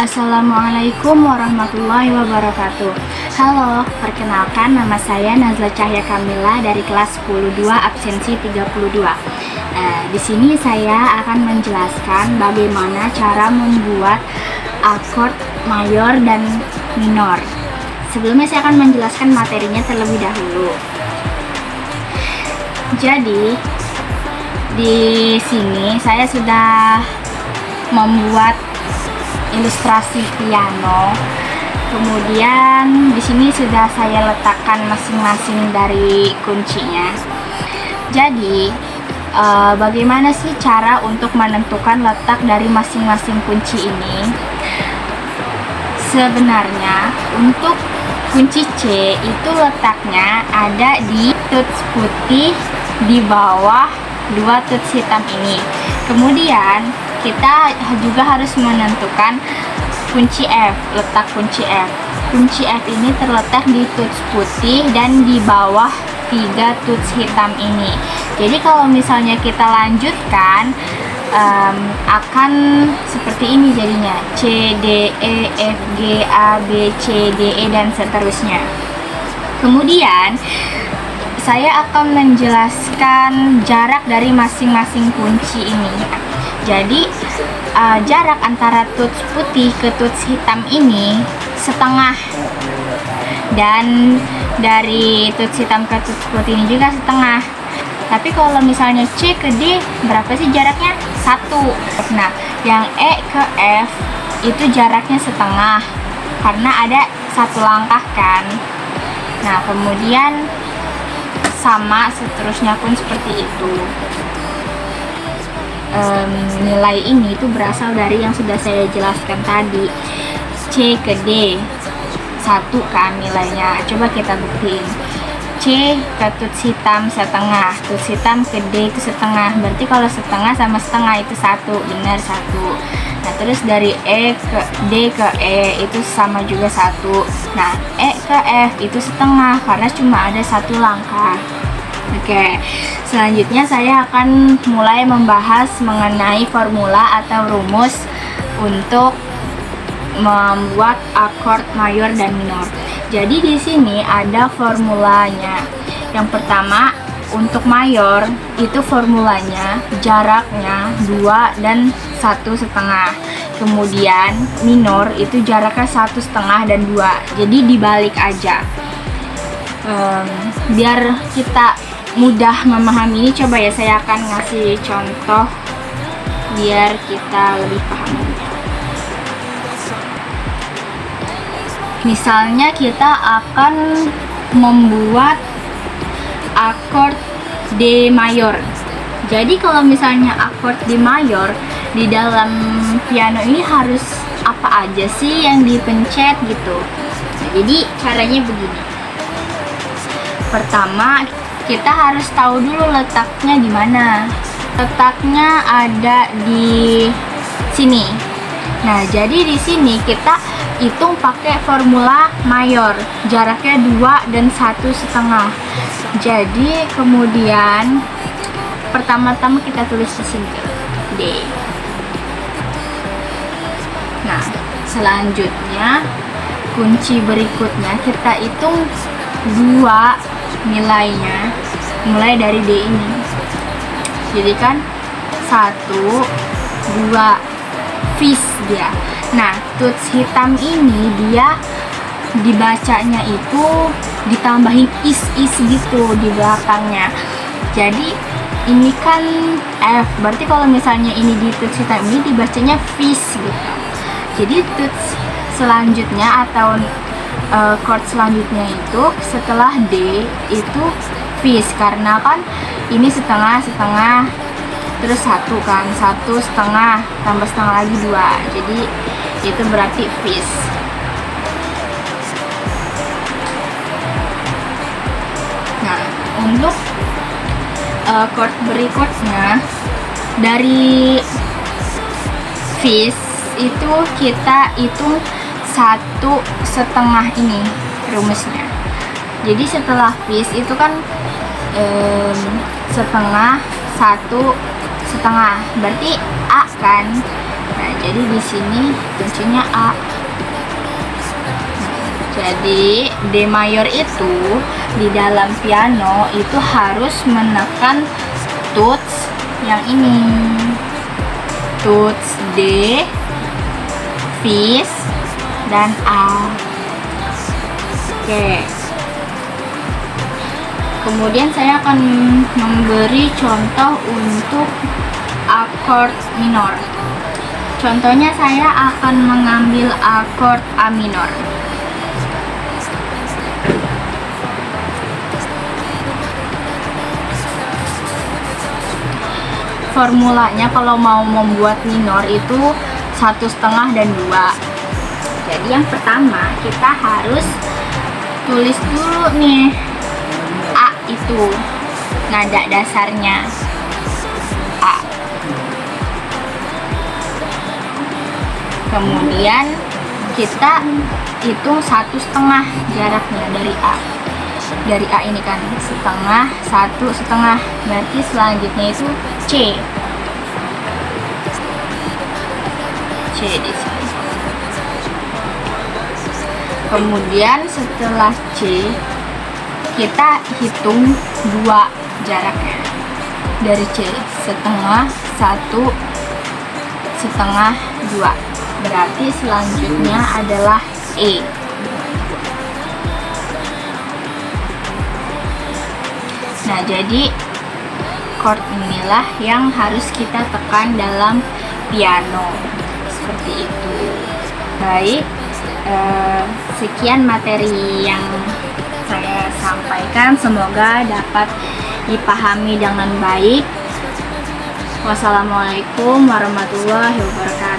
Assalamualaikum warahmatullahi wabarakatuh. Halo, perkenalkan nama saya Nazla Cahya Kamila dari kelas 10-2 absensi 32. Di sini saya akan menjelaskan bagaimana cara membuat akord mayor dan minor. Sebelumnya saya akan menjelaskan materinya terlebih dahulu. Jadi, di sini saya sudah membuat ilustrasi piano. Kemudian di sini sudah saya letakkan masing-masing dari kuncinya. Jadi, bagaimana sih cara untuk menentukan letak dari masing-masing kunci ini? Sebenarnya untuk kunci C itu letaknya ada di tuts putih di bawah dua tuts hitam ini. Kemudian kita juga harus menentukan kunci F, letak kunci F. Kunci F ini terletak di tuts putih dan di bawah 3 tuts hitam ini. Jadi kalau misalnya kita lanjutkan akan seperti ini jadinya, C, D, E, F, G, A, B, C, D, E, dan seterusnya. Kemudian saya akan menjelaskan jarak dari masing-masing kunci ini. Jadi jarak antara tuts putih ke tuts hitam ini setengah, dan dari tuts hitam ke tuts putih ini juga setengah. Tapi kalau misalnya C ke D, berapa sih jaraknya? 1. Nah, yang E ke F itu jaraknya setengah karena ada 1 langkah kan. Nah, kemudian sama seterusnya pun seperti itu. Nilai ini itu berasal dari yang sudah saya jelaskan tadi. C ke D 1 kan nilainya. Coba kita buktiin. C ke tuts hitam setengah, tuts hitam ke D itu setengah. Berarti kalau setengah sama setengah itu 1, benar 1. Nah, terus dari E ke D ke E itu sama juga 1. Nah, E ke F itu setengah karena cuma ada 1 langkah. Oke, selanjutnya saya akan mulai membahas mengenai formula atau rumus untuk membuat akord mayor dan minor. Jadi di sini ada formulanya. Yang pertama, untuk mayor itu formulanya jaraknya 2 dan 1,5. Kemudian minor itu jaraknya 1,5 dan 2. Jadi dibalik aja. Biar kita mudah memahami ini, coba ya saya akan ngasih contoh biar kita lebih paham. Misalnya kita akan membuat akord D mayor. Jadi kalau misalnya akord D mayor di dalam piano ini harus apa aja sih yang dipencet gitu. Jadi caranya begini. Pertama, kita harus tahu dulu letaknya di mana. Letaknya ada di sini. Nah, jadi di sini kita hitung pakai formula mayor. Jaraknya 2 dan 1,5. Jadi kemudian pertama-tama kita tulis di sini D. Nah, selanjutnya kunci berikutnya kita hitung 2 nilainya mulai dari D ini. Jadi kan 1, 2 fis dia. Nah, tuts hitam ini dia dibacanya itu ditambahin is gitu di belakangnya. Jadi ini kan F, berarti kalau misalnya ini di tuts hitam ini dibacanya fis gitu. Jadi tuts selanjutnya atau chord selanjutnya itu setelah D itu fis, karena kan ini setengah terus 1 kan, 1,5 tambah setengah lagi 2, jadi itu berarti fis. Nah, untuk chord berikutnya dari fis itu kita hitung 1,5 ini rumusnya. Jadi setelah fis itu kan setengah, 1,5, berarti A kan. Nah, jadi di sini kuncinya A. Jadi D mayor itu di dalam piano itu harus menekan tuts yang ini, tuts D, Fis, dan A. Oke. Kemudian saya akan memberi contoh untuk akord minor. Contohnya saya akan mengambil akord A minor. Formulanya kalau mau membuat minor itu 1,5 dan 2. Jadi yang pertama kita harus tulis dulu nih A itu nada dasarnya A. Kemudian kita hitung 1,5 jaraknya dari A. Dari A ini kan setengah, 1,5. Berarti selanjutnya itu C. C di sini. Kemudian setelah C kita hitung 2 jaraknya dari C, setengah, 1,5, 2. Berarti selanjutnya adalah E. Nah, jadi chord inilah yang harus kita tekan dalam piano. Seperti itu. Baik, sekian materi yang saya sampaikan, semoga dapat dipahami dengan baik. Wassalamualaikum warahmatullahi wabarakatuh.